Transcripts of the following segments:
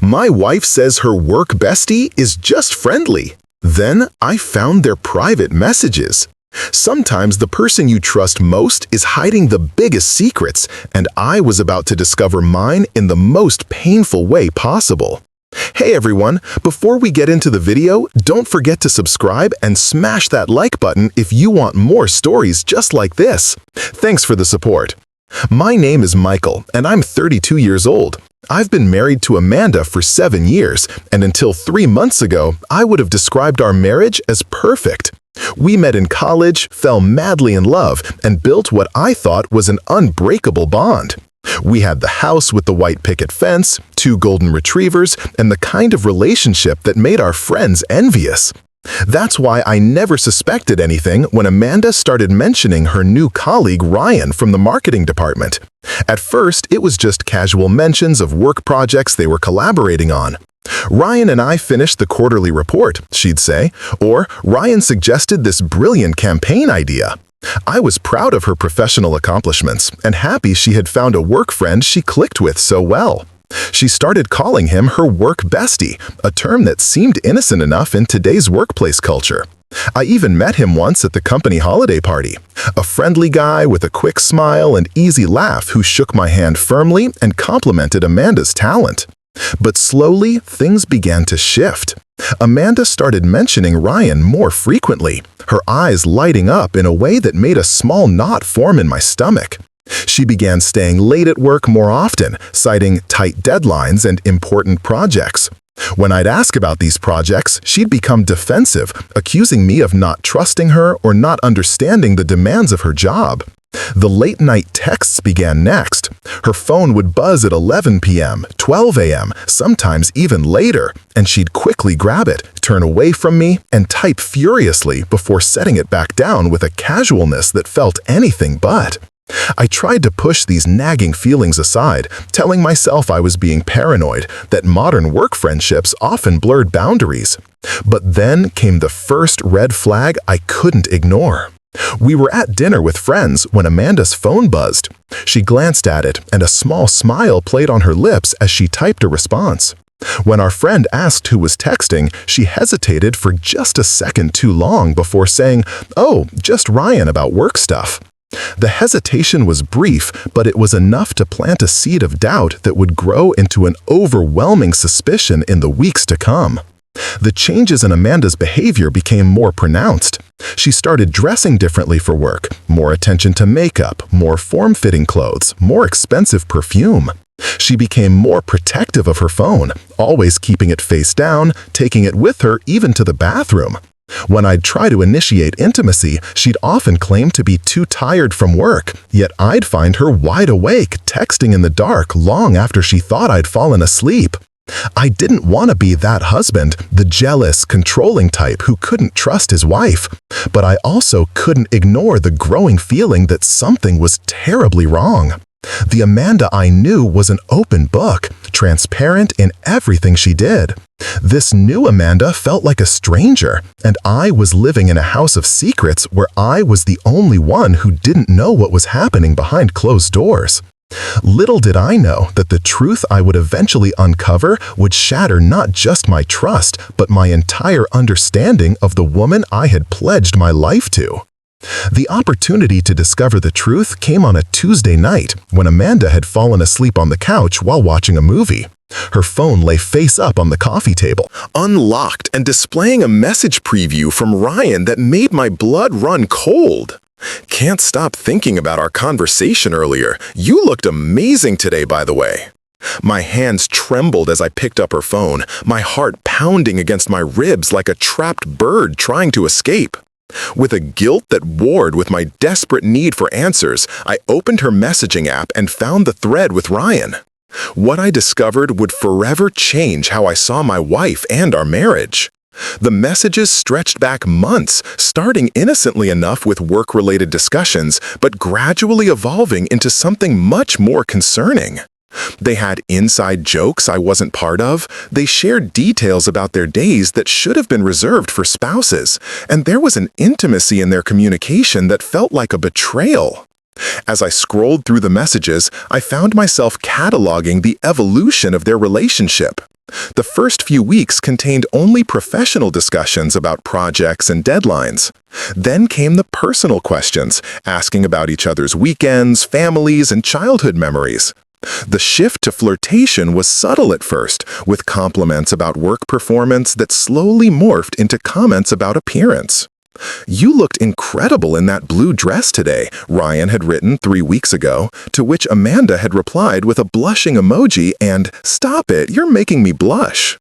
My wife says her work bestie is just friendly. Then I found their private messages. Sometimes the person you trust most is hiding the biggest secrets, and I was about to discover mine in the most painful way possible. Hey everyone, before we get into the video, don't forget to subscribe and smash that like button if you want more stories just like this. Thanks for the support. My name is Michael, and I'm 32 years old. I've been married to Amanda for 7 years, and until 3 months ago, I would have described our marriage as perfect. We met in college, fell madly in love, and built what I thought was an unbreakable bond. We had the house with the white picket fence, 2 golden retrievers, and the kind of relationship that made our friends envious. That's why I never suspected anything when Amanda started mentioning her new colleague Ryan from the marketing department. At first, it was just casual mentions of work projects they were collaborating on. Ryan and I finished the quarterly report, she'd say, or Ryan suggested this brilliant campaign idea. I was proud of her professional accomplishments and happy she had found a work friend she clicked with so well. She started calling him her work bestie, a term that seemed innocent enough in today's workplace culture. I even met him once at the company holiday party. A friendly guy with a quick smile and easy laugh who shook my hand firmly and complimented Amanda's talent. But slowly, things began to shift. Amanda started mentioning Ryan more frequently, her eyes lighting up in a way that made a small knot form in my stomach. She began staying late at work more often, citing tight deadlines and important projects. When I'd ask about these projects, she'd become defensive, accusing me of not trusting her or not understanding the demands of her job. The late-night texts began next. Her phone would buzz at 11 p.m., 12 a.m., sometimes even later, and she'd quickly grab it, turn away from me, and type furiously before setting it back down with a casualness that felt anything but. I tried to push these nagging feelings aside, telling myself I was being paranoid, that modern work friendships often blurred boundaries. But then came the first red flag I couldn't ignore. We were at dinner with friends when Amanda's phone buzzed. She glanced at it, and a small smile played on her lips as she typed a response. When our friend asked who was texting, she hesitated for just a second too long before saying, "Oh, just Ryan about work stuff." The hesitation was brief, but it was enough to plant a seed of doubt that would grow into an overwhelming suspicion in the weeks to come. The changes in Amanda's behavior became more pronounced. She started dressing differently for work, more attention to makeup, more form-fitting clothes, more expensive perfume. She became more protective of her phone, always keeping it face down, taking it with her even to the bathroom. When I'd try to initiate intimacy, she'd often claim to be too tired from work, yet I'd find her wide awake, texting in the dark long after she thought I'd fallen asleep. I didn't want to be that husband, the jealous, controlling type who couldn't trust his wife, but I also couldn't ignore the growing feeling that something was terribly wrong. The Amanda I knew was an open book, transparent in everything she did. This new Amanda felt like a stranger, and I was living in a house of secrets where I was the only one who didn't know what was happening behind closed doors. Little did I know that the truth I would eventually uncover would shatter not just my trust, but my entire understanding of the woman I had pledged my life to. The opportunity to discover the truth came on a Tuesday night when Amanda had fallen asleep on the couch while watching a movie. Her phone lay face up on the coffee table, unlocked and displaying a message preview from Ryan that made my blood run cold. "Can't stop thinking about our conversation earlier. You looked amazing today, by the way." My hands trembled as I picked up her phone, my heart pounding against my ribs like a trapped bird trying to escape. With a guilt that warred with my desperate need for answers, I opened her messaging app and found the thread with Ryan. What I discovered would forever change how I saw my wife and our marriage. The messages stretched back months, starting innocently enough with work-related discussions, but gradually evolving into something much more concerning. They had inside jokes I wasn't part of, they shared details about their days that should have been reserved for spouses, and there was an intimacy in their communication that felt like a betrayal. As I scrolled through the messages, I found myself cataloging the evolution of their relationship. The first few weeks contained only professional discussions about projects and deadlines. Then came the personal questions, asking about each other's weekends, families, and childhood memories. The shift to flirtation was subtle at first, with compliments about work performance that slowly morphed into comments about appearance. "You looked incredible in that blue dress today," Ryan had written 3 weeks ago, to which Amanda had replied with a blushing emoji and, "Stop it, you're making me blush."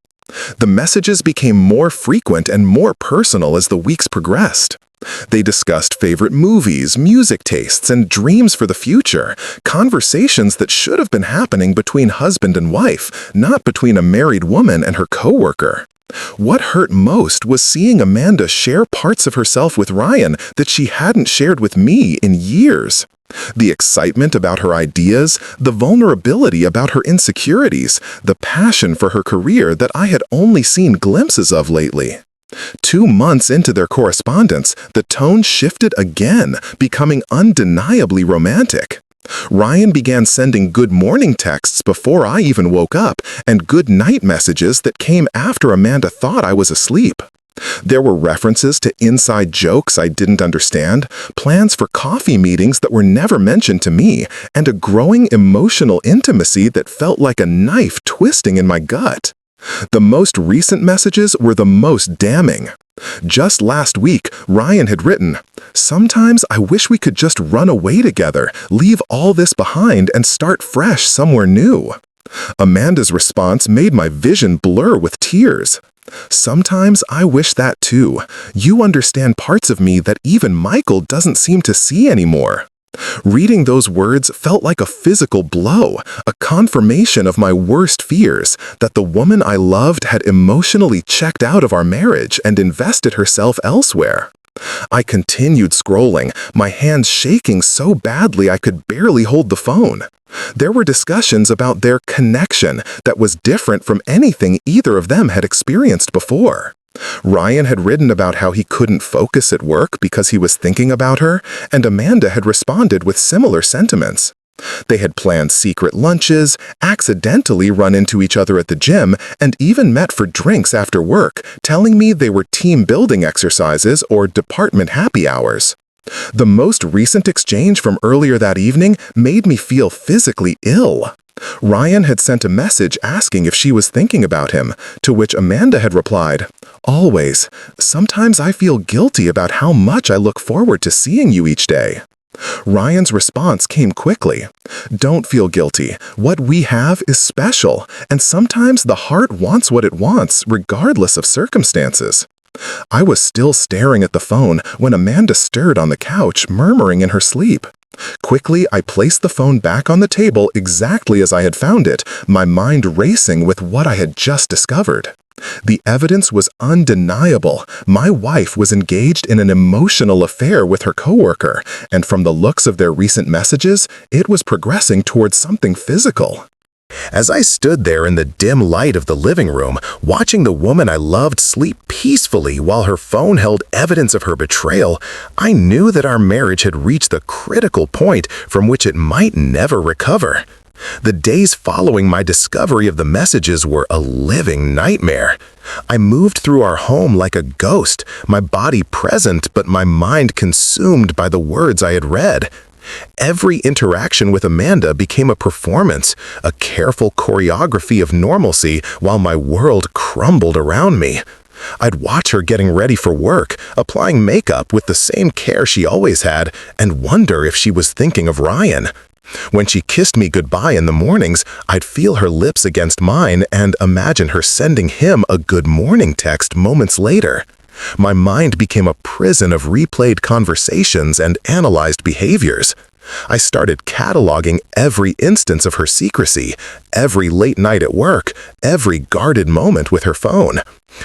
The messages became more frequent and more personal as the weeks progressed. They discussed favorite movies, music tastes, and dreams for the future, conversations that should have been happening between husband and wife, not between a married woman and her coworker. What hurt most was seeing Amanda share parts of herself with Ryan that she hadn't shared with me in years. The excitement about her ideas, the vulnerability about her insecurities, the passion for her career that I had only seen glimpses of lately. 2 months into their correspondence, the tone shifted again, becoming undeniably romantic. Ryan began sending good morning texts before I even woke up, and good night messages that came after Amanda thought I was asleep. There were references to inside jokes I didn't understand, plans for coffee meetings that were never mentioned to me, and a growing emotional intimacy that felt like a knife twisting in my gut. The most recent messages were the most damning. Just last week, Ryan had written, "Sometimes I wish we could just run away together, leave all this behind, and start fresh somewhere new." Amanda's response made my vision blur with tears. "Sometimes I wish that too. You understand parts of me that even Michael doesn't seem to see anymore." Reading those words felt like a physical blow, a confirmation of my worst fears, that the woman I loved had emotionally checked out of our marriage and invested herself elsewhere. I continued scrolling, my hands shaking so badly I could barely hold the phone. There were discussions about their connection that was different from anything either of them had experienced before. Ryan had written about how he couldn't focus at work because he was thinking about her, and Amanda had responded with similar sentiments. They had planned secret lunches, accidentally run into each other at the gym, and even met for drinks after work, telling me they were team-building exercises or department happy hours. The most recent exchange from earlier that evening made me feel physically ill. Ryan had sent a message asking if she was thinking about him, to which Amanda had replied, "Always. Sometimes I feel guilty about how much I look forward to seeing you each day." Ryan's response came quickly. "Don't feel guilty. What we have is special, and sometimes the heart wants what it wants, regardless of circumstances." I was still staring at the phone when Amanda stirred on the couch, murmuring in her sleep. Quickly, I placed the phone back on the table exactly as I had found it, my mind racing with what I had just discovered. The evidence was undeniable. My wife was engaged in an emotional affair with her coworker, and from the looks of their recent messages, it was progressing towards something physical. As I stood there in the dim light of the living room, watching the woman I loved sleep peacefully while her phone held evidence of her betrayal, I knew that our marriage had reached the critical point from which it might never recover. The days following my discovery of the messages were a living nightmare. I moved through our home like a ghost, my body present but my mind consumed by the words I had read. Every interaction with Amanda became a performance, a careful choreography of normalcy while my world crumbled around me. I'd watch her getting ready for work, applying makeup with the same care she always had, and wonder if she was thinking of Ryan. When she kissed me goodbye in the mornings, I'd feel her lips against mine and imagine her sending him a good morning text moments later. My mind became a prison of replayed conversations and analyzed behaviors. I started cataloging every instance of her secrecy, every late night at work, every guarded moment with her phone.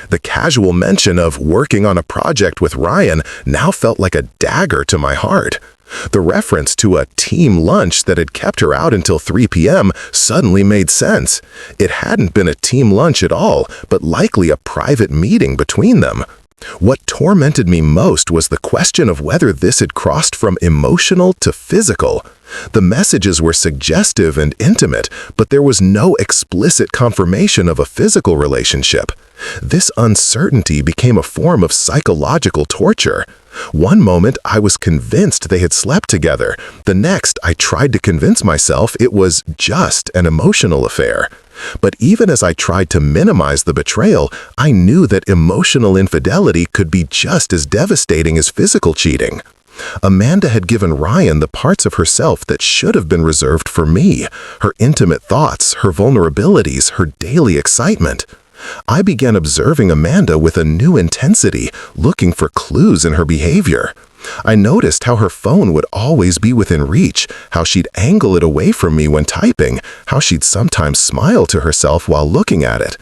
The casual mention of working on a project with Ryan now felt like a dagger to my heart. The reference to a team lunch that had kept her out until 3 p.m. suddenly made sense. It hadn't been a team lunch at all, but likely a private meeting between them. What tormented me most was the question of whether this had crossed from emotional to physical. The messages were suggestive and intimate, but there was no explicit confirmation of a physical relationship. This uncertainty became a form of psychological torture. One moment I was convinced they had slept together. The next I tried to convince myself it was just an emotional affair. But even as I tried to minimize the betrayal, I knew that emotional infidelity could be just as devastating as physical cheating. Amanda had given Ryan the parts of herself that should have been reserved for me, her intimate thoughts, her vulnerabilities, her daily excitement. I began observing Amanda with a new intensity, looking for clues in her behavior. I noticed how her phone would always be within reach, how she'd angle it away from me when typing, how she'd sometimes smile to herself while looking at it.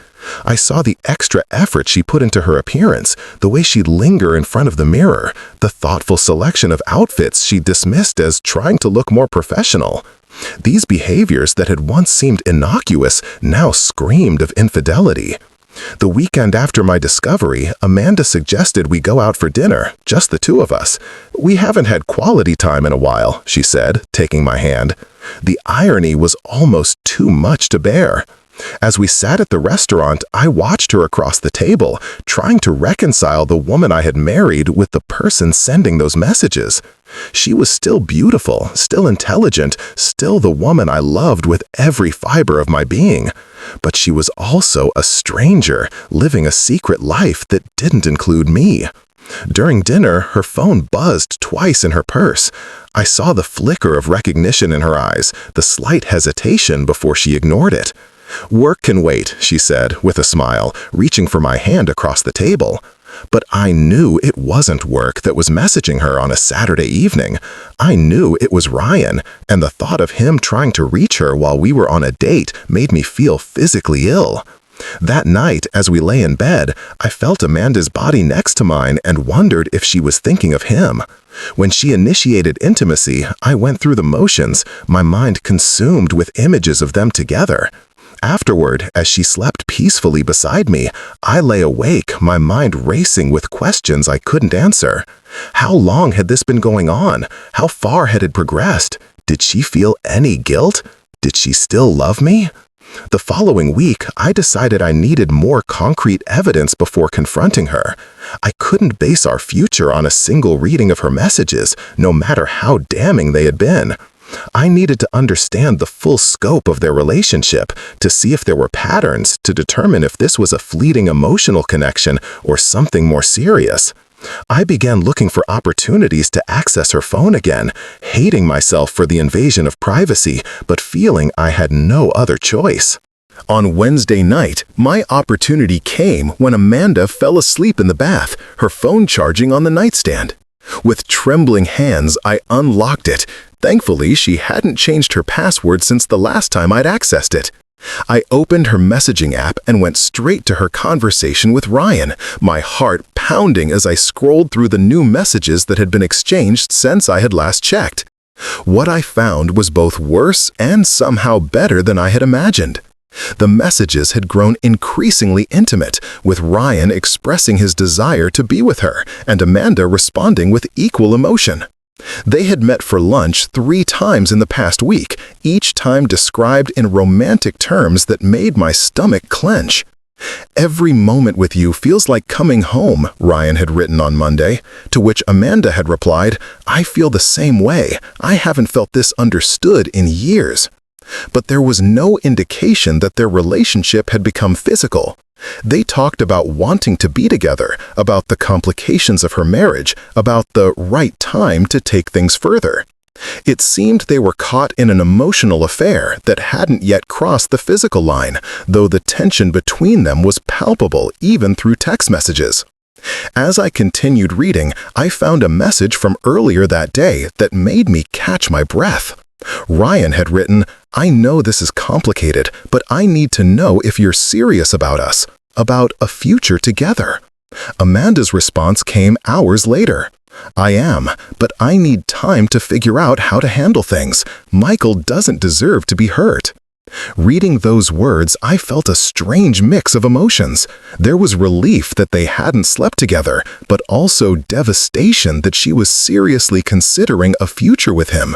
I saw the extra effort she put into her appearance, the way she'd linger in front of the mirror, the thoughtful selection of outfits she dismissed as trying to look more professional. These behaviors that had once seemed innocuous now screamed of infidelity. The weekend after my discovery, Amanda suggested we go out for dinner, just the two of us. "We haven't had quality time in a while," she said, taking my hand. The irony was almost too much to bear. As we sat at the restaurant, I watched her across the table, trying to reconcile the woman I had married with the person sending those messages. She was still beautiful, still intelligent, still the woman I loved with every fiber of my being. But she was also a stranger, living a secret life that didn't include me. During dinner, her phone buzzed twice in her purse. I saw the flicker of recognition in her eyes, the slight hesitation before she ignored it. "Work can wait," she said, with a smile, reaching for my hand across the table. But I knew it wasn't work that was messaging her on a Saturday evening. I knew it was Ryan, and the thought of him trying to reach her while we were on a date made me feel physically ill. That night, as we lay in bed, I felt Amanda's body next to mine and wondered if she was thinking of him. When she initiated intimacy, I went through the motions, my mind consumed with images of them together. Afterward, as she slept peacefully beside me, I lay awake, my mind racing with questions I couldn't answer. How long had this been going on? How far had it progressed? Did she feel any guilt? Did she still love me? The following week, I decided I needed more concrete evidence before confronting her. I couldn't base our future on a single reading of her messages, no matter how damning they had been. I needed to understand the full scope of their relationship, to see if there were patterns, to determine if this was a fleeting emotional connection or something more serious. I began looking for opportunities to access her phone again, hating myself for the invasion of privacy, but feeling I had no other choice. On Wednesday night, my opportunity came when Amanda fell asleep in the bath, her phone charging on the nightstand. With trembling hands, I unlocked it. Thankfully, she hadn't changed her password since the last time I'd accessed it. I opened her messaging app and went straight to her conversation with Ryan, my heart pounding as I scrolled through the new messages that had been exchanged since I had last checked. What I found was both worse and somehow better than I had imagined. The messages had grown increasingly intimate, with Ryan expressing his desire to be with her and Amanda responding with equal emotion. They had met for lunch 3 times in the past week, each time described in romantic terms that made my stomach clench. "Every moment with you feels like coming home," Ryan had written on Monday, to which Amanda had replied, "I feel the same way. I haven't felt this understood in years." But there was no indication that their relationship had become physical. They talked about wanting to be together, about the complications of her marriage, about the right time to take things further. It seemed they were caught in an emotional affair that hadn't yet crossed the physical line, though the tension between them was palpable even through text messages. As I continued reading, I found a message from earlier that day that made me catch my breath. Ryan had written, "I know this is complicated, but I need to know if you're serious about us, about a future together." Amanda's response came hours later. "I am, but I need time to figure out how to handle things. Michael doesn't deserve to be hurt." Reading those words, I felt a strange mix of emotions. There was relief that they hadn't slept together, but also devastation that she was seriously considering a future with him.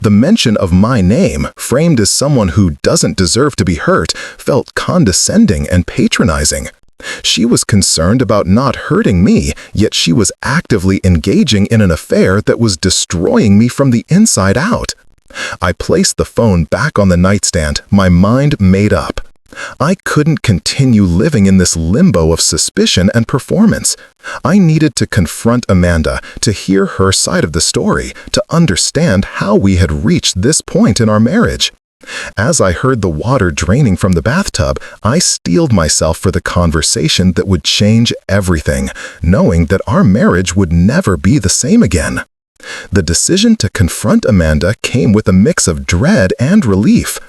The mention of my name, framed as someone who doesn't deserve to be hurt, felt condescending and patronizing. She was concerned about not hurting me, yet she was actively engaging in an affair that was destroying me from the inside out. I placed the phone back on the nightstand, my mind made up. I couldn't continue living in this limbo of suspicion and performance. I needed to confront Amanda, to hear her side of the story, to understand how we had reached this point in our marriage. As I heard the water draining from the bathtub, I steeled myself for the conversation that would change everything, knowing that our marriage would never be the same again. The decision to confront Amanda came with a mix of dread and relief.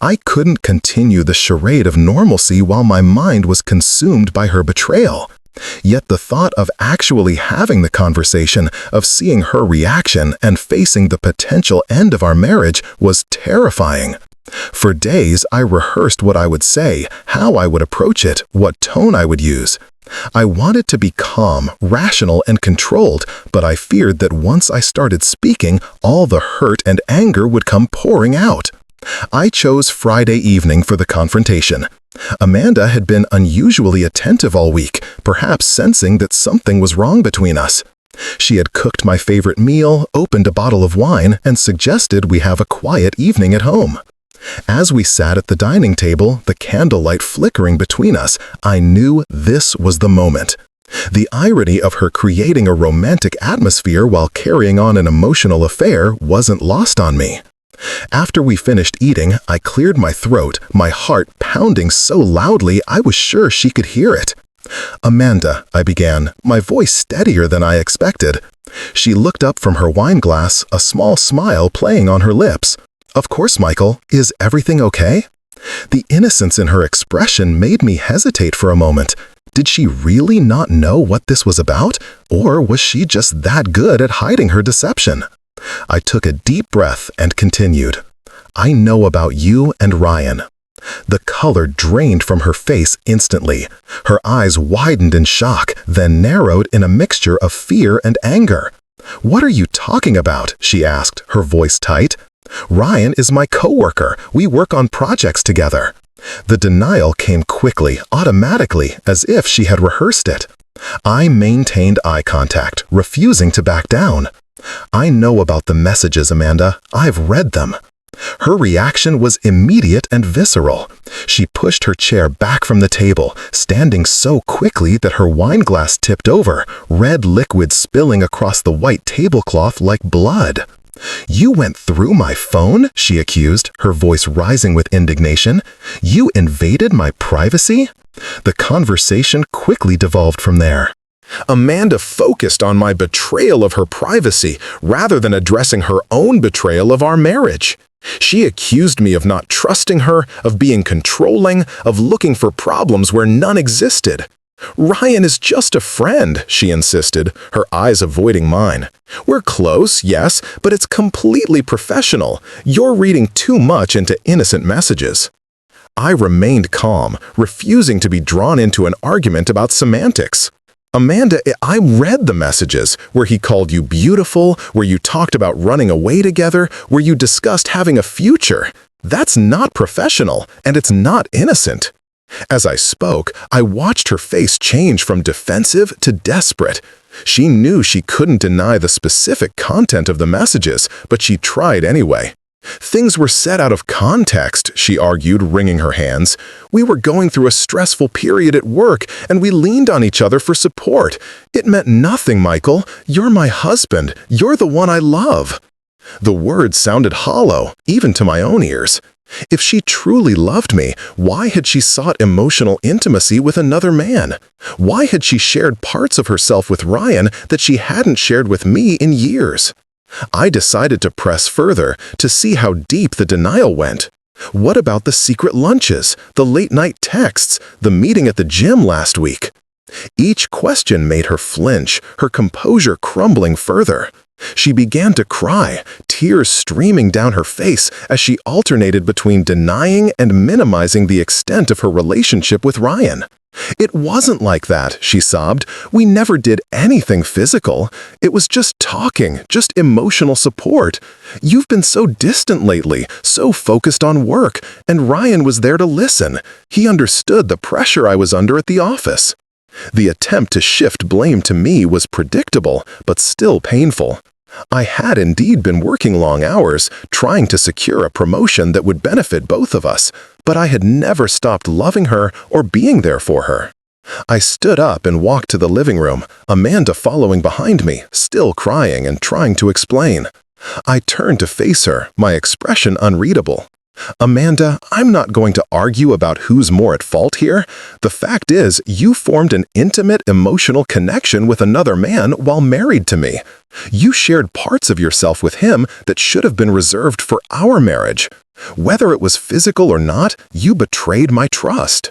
I couldn't continue the charade of normalcy while my mind was consumed by her betrayal. Yet the thought of actually having the conversation, of seeing her reaction and facing the potential end of our marriage was terrifying. For days, I rehearsed what I would say, how I would approach it, what tone I would use. I wanted to be calm, rational, and controlled, but I feared that once I started speaking, all the hurt and anger would come pouring out. I chose Friday evening for the confrontation. Amanda had been unusually attentive all week, perhaps sensing that something was wrong between us. She had cooked my favorite meal, opened a bottle of wine, and suggested we have a quiet evening at home. As we sat at the dining table, the candlelight flickering between us, I knew this was the moment. The irony of her creating a romantic atmosphere while carrying on an emotional affair wasn't lost on me. After we finished eating, I cleared my throat, my heart pounding so loudly I was sure she could hear it. "Amanda," I began, my voice steadier than I expected. She looked up from her wine glass, a small smile playing on her lips. "Of course, Michael. Is everything okay?" The innocence in her expression made me hesitate for a moment. Did she really not know what this was about, or was she just that good at hiding her deception? I took a deep breath and continued. "I know about you and Ryan." The color drained from her face instantly. Her eyes widened in shock, then narrowed in a mixture of fear and anger. "What are you talking about?" she asked, her voice tight. "Ryan is my coworker. We work on projects together." The denial came quickly, automatically, as if she had rehearsed it. I maintained eye contact, refusing to back down. "I know about the messages, Amanda. I've read them." Her reaction was immediate and visceral. She pushed her chair back from the table, standing so quickly that her wine glass tipped over, red liquid spilling across the white tablecloth like blood. "You went through my phone?" she accused, her voice rising with indignation. "You invaded my privacy?" The conversation quickly devolved from there. Amanda focused on my betrayal of her privacy rather than addressing her own betrayal of our marriage. She accused me of not trusting her, of being controlling, of looking for problems where none existed. "Ryan is just a friend," she insisted, her eyes avoiding mine. "We're close, yes, but it's completely professional. You're reading too much into innocent messages." I remained calm, refusing to be drawn into an argument about semantics. "Amanda, I read the messages, where he called you beautiful, where you talked about running away together, where you discussed having a future. That's not professional, and it's not innocent." As I spoke, I watched her face change from defensive to desperate. She knew she couldn't deny the specific content of the messages, but she tried anyway. "Things were said out of context," she argued, wringing her hands. "We were going through a stressful period at work, and we leaned on each other for support. It meant nothing, Michael. You're my husband. You're the one I love." The words sounded hollow, even to my own ears. If she truly loved me, why had she sought emotional intimacy with another man? Why had she shared parts of herself with Ryan that she hadn't shared with me in years? I decided to press further, to see how deep the denial went. What about the secret lunches, the late-night texts, the meeting at the gym last week? Each question made her flinch, her composure crumbling further. She began to cry, tears streaming down her face as she alternated between denying and minimizing the extent of her relationship with Ryan. "It wasn't like that," she sobbed. "We never did anything physical. It was just talking, just emotional support. You've been so distant lately, so focused on work, and Ryan was there to listen. He understood the pressure I was under at the office." The attempt to shift blame to me was predictable, but still painful. I had indeed been working long hours, trying to secure a promotion that would benefit both of us, but I had never stopped loving her or being there for her. I stood up and walked to the living room, Amanda following behind me, still crying and trying to explain. I turned to face her, my expression unreadable. "Amanda, I'm not going to argue about who's more at fault here. The fact is, you formed an intimate emotional connection with another man while married to me. You shared parts of yourself with him that should have been reserved for our marriage. Whether it was physical or not, you betrayed my trust."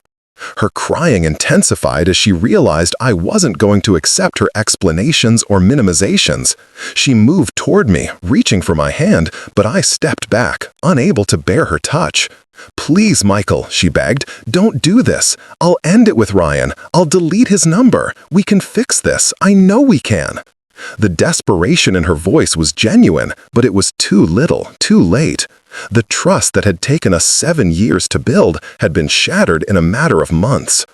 Her crying intensified as she realized I wasn't going to accept her explanations or minimizations. She moved toward me, reaching for my hand, but I stepped back, unable to bear her touch. "Please, Michael," she begged, "don't do this. I'll end it with Ryan. I'll delete his number. We can fix this. I know we can." The desperation in her voice was genuine, but it was too little, too late. The trust that had taken us 7 years to build had been shattered in a matter of months.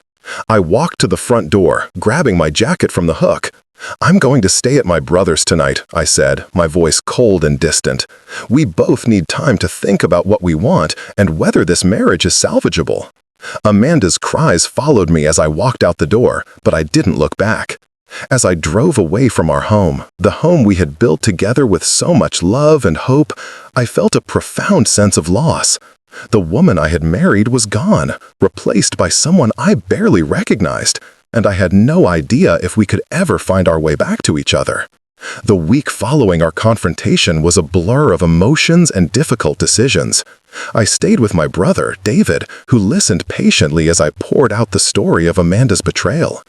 I walked to the front door, grabbing my jacket from the hook. "I'm going to stay at my brother's tonight," I said, my voice cold and distant. "We both need time to think about what we want and whether this marriage is salvageable." Amanda's cries followed me as I walked out the door, but I didn't look back. As I drove away from our home, the home we had built together with so much love and hope, I felt a profound sense of loss. The woman I had married was gone, replaced by someone I barely recognized, and I had no idea if we could ever find our way back to each other. The week following our confrontation was a blur of emotions and difficult decisions. I stayed with my brother, David, who listened patiently as I poured out the story of Amanda's betrayal.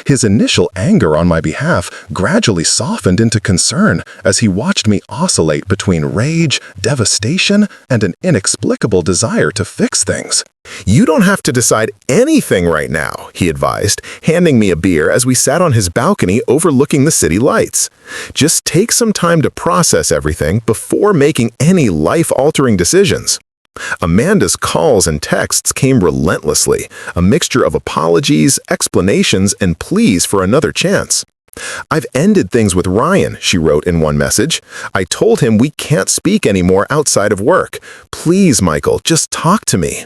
His initial anger on my behalf gradually softened into concern as he watched me oscillate between rage, devastation, and an inexplicable desire to fix things. "You don't have to decide anything right now," he advised, handing me a beer as we sat on his balcony overlooking the city lights. "Just take some time to process everything before making any life-altering decisions." Amanda's calls and texts came relentlessly, a mixture of apologies, explanations, and pleas for another chance. "I've ended things with Ryan," she wrote in one message. "I told him we can't speak anymore outside of work. Please, Michael, just talk to me."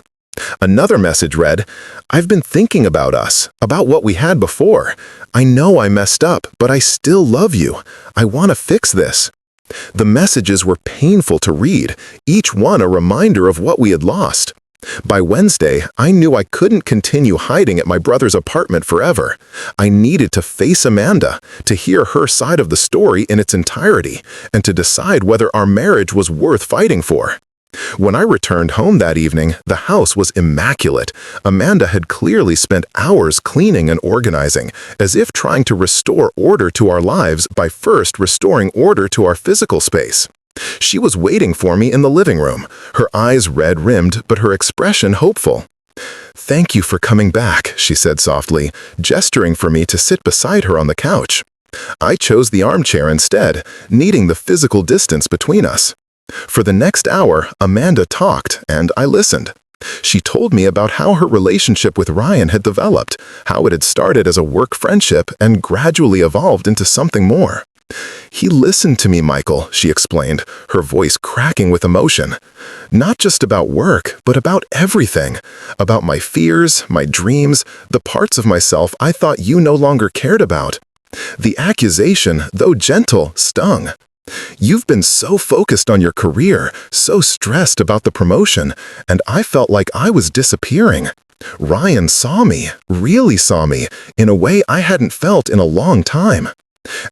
Another message read, "I've been thinking about us, about what we had before. I know I messed up, but I still love you. I want to fix this." The messages were painful to read, each one a reminder of what we had lost. By Wednesday, I knew I couldn't continue hiding at my brother's apartment forever. I needed to face Amanda, to hear her side of the story in its entirety, and to decide whether our marriage was worth fighting for. When I returned home that evening, the house was immaculate. Amanda had clearly spent hours cleaning and organizing, as if trying to restore order to our lives by first restoring order to our physical space. She was waiting for me in the living room, her eyes red-rimmed but her expression hopeful. "Thank you for coming back," she said softly, gesturing for me to sit beside her on the couch. I chose the armchair instead, needing the physical distance between us. For the next hour, Amanda talked, and I listened. She told me about how her relationship with Ryan had developed, how it had started as a work friendship and gradually evolved into something more. "He listened to me, Michael," she explained, her voice cracking with emotion. "Not just about work, but about everything. About my fears, my dreams, the parts of myself I thought you no longer cared about." The accusation, though gentle, stung. "You've been so focused on your career, so stressed about the promotion, and I felt like I was disappearing. Ryan saw me, really saw me, in a way I hadn't felt in a long time."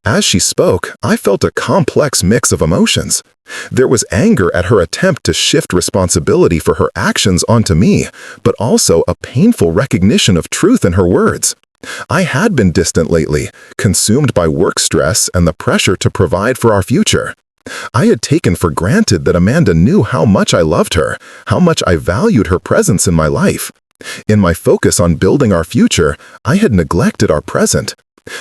As she spoke, I felt a complex mix of emotions. There was anger at her attempt to shift responsibility for her actions onto me, but also a painful recognition of truth in her words. I had been distant lately, consumed by work stress and the pressure to provide for our future. I had taken for granted that Amanda knew how much I loved her, how much I valued her presence in my life. In my focus on building our future, I had neglected our present.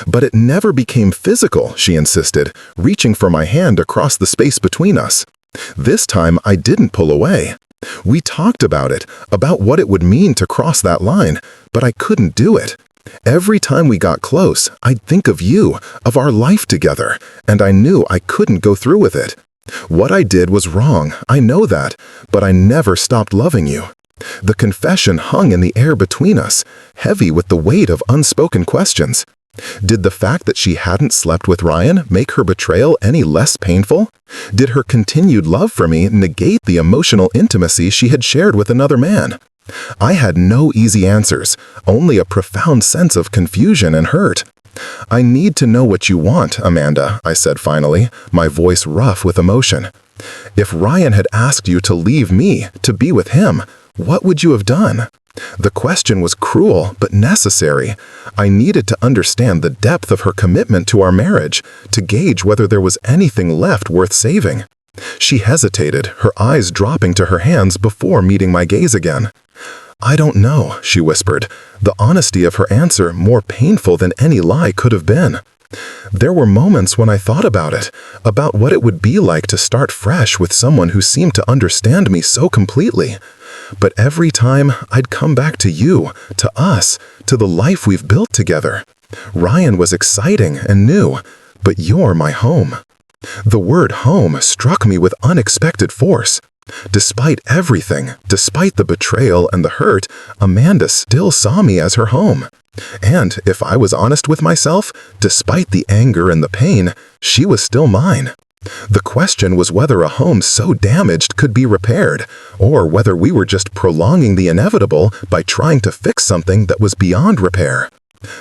But it never became physical, she insisted, reaching for my hand across the space between us. This time, I didn't pull away. We talked about it, about what it would mean to cross that line, but I couldn't do it. Every time we got close, I'd think of you, of our life together, and I knew I couldn't go through with it. What I did was wrong, I know that, but I never stopped loving you. The confession hung in the air between us, heavy with the weight of unspoken questions. Did the fact that she hadn't slept with Ryan make her betrayal any less painful? Did her continued love for me negate the emotional intimacy she had shared with another man? I had no easy answers, only a profound sense of confusion and hurt. "I need to know what you want, Amanda," I said finally, my voice rough with emotion. "If Ryan had asked you to leave me, to be with him, what would you have done?" The question was cruel, but necessary. I needed to understand the depth of her commitment to our marriage, to gauge whether there was anything left worth saving. She hesitated, her eyes dropping to her hands before meeting my gaze again. "I don't know," she whispered, the honesty of her answer more painful than any lie could have been. There were moments when I thought about it, about what it would be like to start fresh with someone who seemed to understand me so completely. But every time, I'd come back to you, to us, to the life we've built together. Ryan was exciting and new, but you're my home. The word home struck me with unexpected force. Despite everything, despite the betrayal and the hurt, Amanda still saw me as her home. And if I was honest with myself, despite the anger and the pain, she was still mine. The question was whether a home so damaged could be repaired, or whether we were just prolonging the inevitable by trying to fix something that was beyond repair.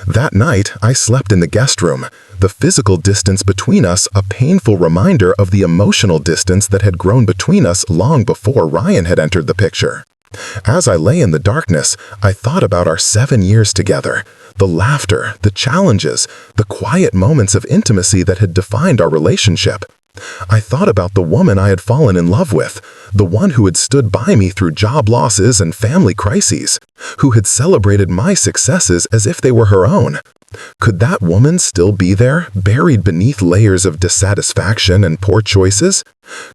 That night, I slept in the guest room, the physical distance between us a painful reminder of the emotional distance that had grown between us long before Ryan had entered the picture. As I lay in the darkness, I thought about our 7 years together, the laughter, the challenges, the quiet moments of intimacy that had defined our relationship. I thought about the woman I had fallen in love with, the one who had stood by me through job losses and family crises, who had celebrated my successes as if they were her own. Could that woman still be there, buried beneath layers of dissatisfaction and poor choices?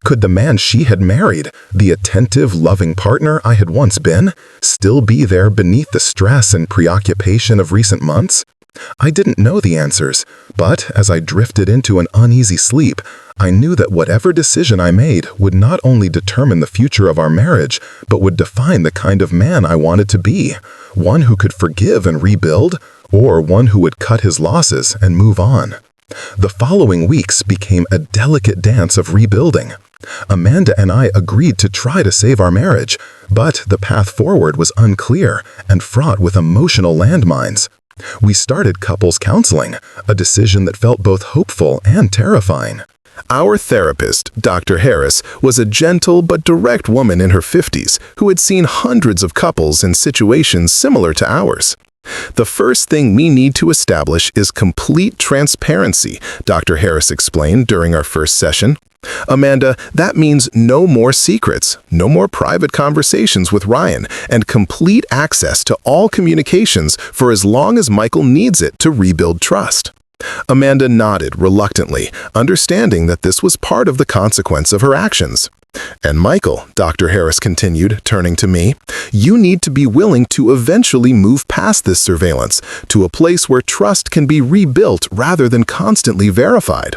Could the man she had married, the attentive, loving partner I had once been, still be there beneath the stress and preoccupation of recent months? I didn't know the answers, but as I drifted into an uneasy sleep, I knew that whatever decision I made would not only determine the future of our marriage, but would define the kind of man I wanted to be, one who could forgive and rebuild, or one who would cut his losses and move on. The following weeks became a delicate dance of rebuilding. Amanda and I agreed to try to save our marriage, but the path forward was unclear and fraught with emotional landmines. We started couples counseling, a decision that felt both hopeful and terrifying. Our therapist, Dr. Harris, was a gentle but direct woman in her 50s who had seen hundreds of couples in situations similar to ours. "The first thing we need to establish is complete transparency," Dr. Harris explained during our first session. "Amanda, that means no more secrets, no more private conversations with Ryan, and complete access to all communications for as long as Michael needs it to rebuild trust." Amanda nodded reluctantly, understanding that this was part of the consequence of her actions. "And Michael," Dr. Harris continued, turning to me, "you need to be willing to eventually move past this surveillance, to a place where trust can be rebuilt rather than constantly verified."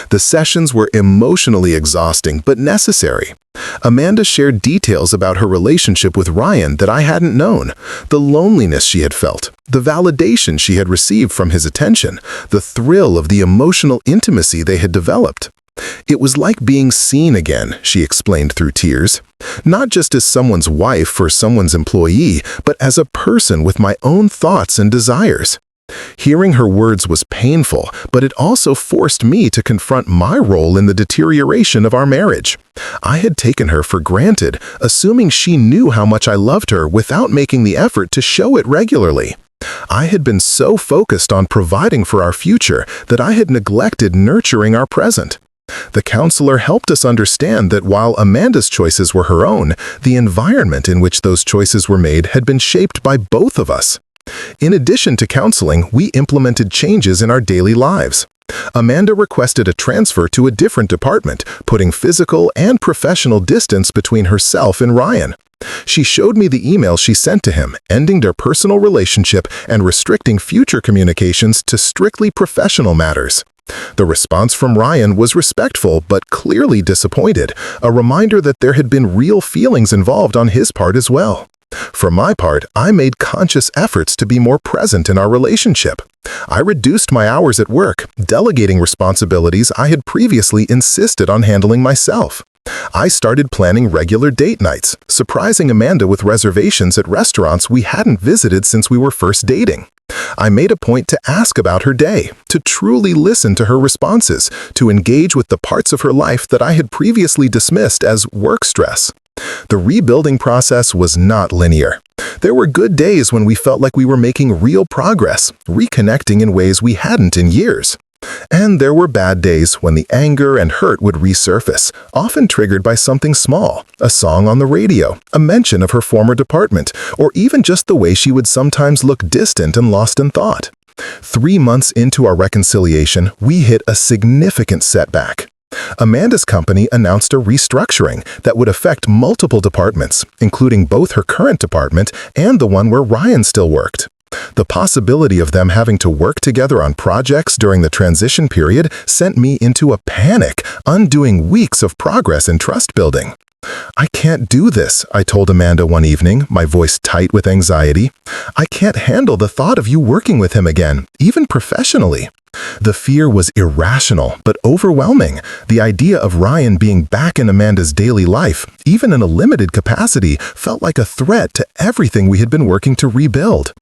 The sessions were emotionally exhausting but necessary. Amanda shared details about her relationship with Ryan that I hadn't known, the loneliness she had felt, the validation she had received from his attention, the thrill of the emotional intimacy they had developed. "It was like being seen again," she explained through tears. "Not just as someone's wife or someone's employee, but as a person with my own thoughts and desires." Hearing her words was painful, but it also forced me to confront my role in the deterioration of our marriage. I had taken her for granted, assuming she knew how much I loved her without making the effort to show it regularly. I had been so focused on providing for our future that I had neglected nurturing our present. The counselor helped us understand that while Amanda's choices were her own, the environment in which those choices were made had been shaped by both of us. In addition to counseling, we implemented changes in our daily lives. Amanda requested a transfer to a different department, putting physical and professional distance between herself and Ryan. She showed me the email she sent to him, ending their personal relationship and restricting future communications to strictly professional matters. The response from Ryan was respectful but clearly disappointed, a reminder that there had been real feelings involved on his part as well. For my part, I made conscious efforts to be more present in our relationship. I reduced my hours at work, delegating responsibilities I had previously insisted on handling myself. I started planning regular date nights, surprising Amanda with reservations at restaurants we hadn't visited since we were first dating. I made a point to ask about her day, to truly listen to her responses, to engage with the parts of her life that I had previously dismissed as work stress. The rebuilding process was not linear. There were good days when we felt like we were making real progress, reconnecting in ways we hadn't in years. And there were bad days when the anger and hurt would resurface, often triggered by something small, a song on the radio, a mention of her former department, or even just the way she would sometimes look distant and lost in thought. 3 months into our reconciliation, we hit a significant setback. Amanda's company announced a restructuring that would affect multiple departments, including both her current department and the one where Ryan still worked. The possibility of them having to work together on projects during the transition period sent me into a panic, undoing weeks of progress and trust building. "I can't do this," I told Amanda one evening, my voice tight with anxiety. "I can't handle the thought of you working with him again, even professionally." The fear was irrational but overwhelming. The idea of Ryan being back in Amanda's daily life, even in a limited capacity, felt like a threat to everything we had been working to rebuild.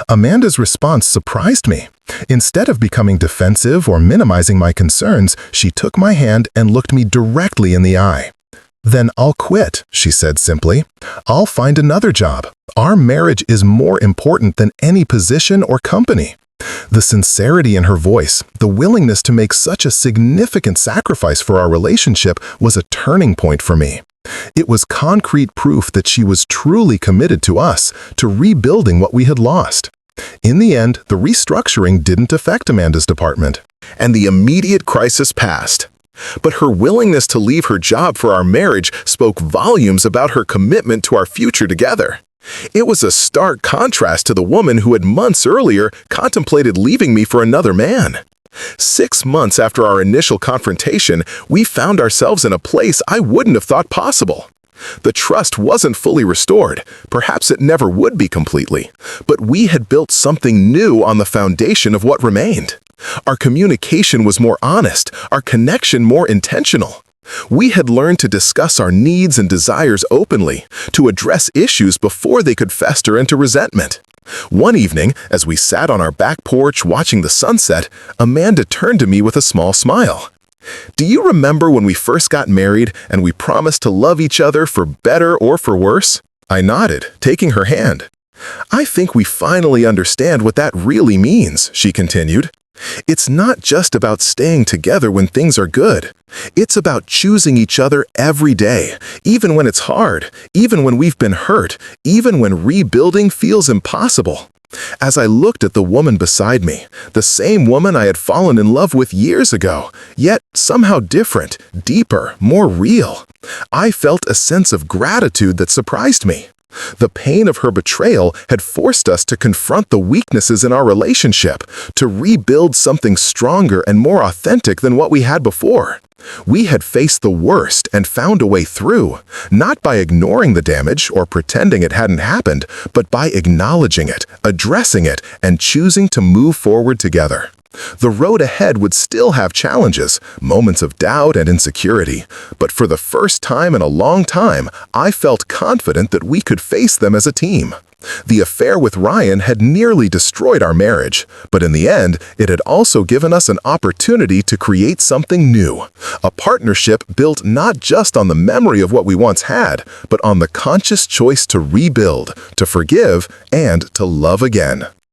Amanda's response surprised me. Instead of becoming defensive or minimizing my concerns, she took my hand and looked me directly in the eye. "Then I'll quit," she said simply. "I'll find another job. Our marriage is more important than any position or company." The sincerity in her voice, the willingness to make such a significant sacrifice for our relationship, was a turning point for me. It was concrete proof that she was truly committed to us, to rebuilding what we had lost. In the end, the restructuring didn't affect Amanda's department, and the immediate crisis passed. But her willingness to leave her job for our marriage spoke volumes about her commitment to our future together. It was a stark contrast to the woman who had months earlier contemplated leaving me for another man. 6 months after our initial confrontation, we found ourselves in a place I wouldn't have thought possible. The trust wasn't fully restored, perhaps it never would be completely, but we had built something new on the foundation of what remained. Our communication was more honest, our connection more intentional. We had learned to discuss our needs and desires openly, to address issues before they could fester into resentment. One evening, as we sat on our back porch watching the sunset, Amanda turned to me with a small smile. "Do you remember when we first got married and we promised to love each other for better or for worse?" I nodded, taking her hand. "I think we finally understand what that really means," she continued. "It's not just about staying together when things are good. It's about choosing each other every day, even when it's hard, even when we've been hurt, even when rebuilding feels impossible." As I looked at the woman beside me, the same woman I had fallen in love with years ago, yet somehow different, deeper, more real, I felt a sense of gratitude that surprised me. The pain of her betrayal had forced us to confront the weaknesses in our relationship, to rebuild something stronger and more authentic than what we had before. We had faced the worst and found a way through, not by ignoring the damage or pretending it hadn't happened, but by acknowledging it, addressing it, and choosing to move forward together. The road ahead would still have challenges, moments of doubt and insecurity, but for the first time in a long time, I felt confident that we could face them as a team. The affair with Ryan had nearly destroyed our marriage, but in the end, it had also given us an opportunity to create something new. A partnership built not just on the memory of what we once had, but on the conscious choice to rebuild, to forgive, and to love again.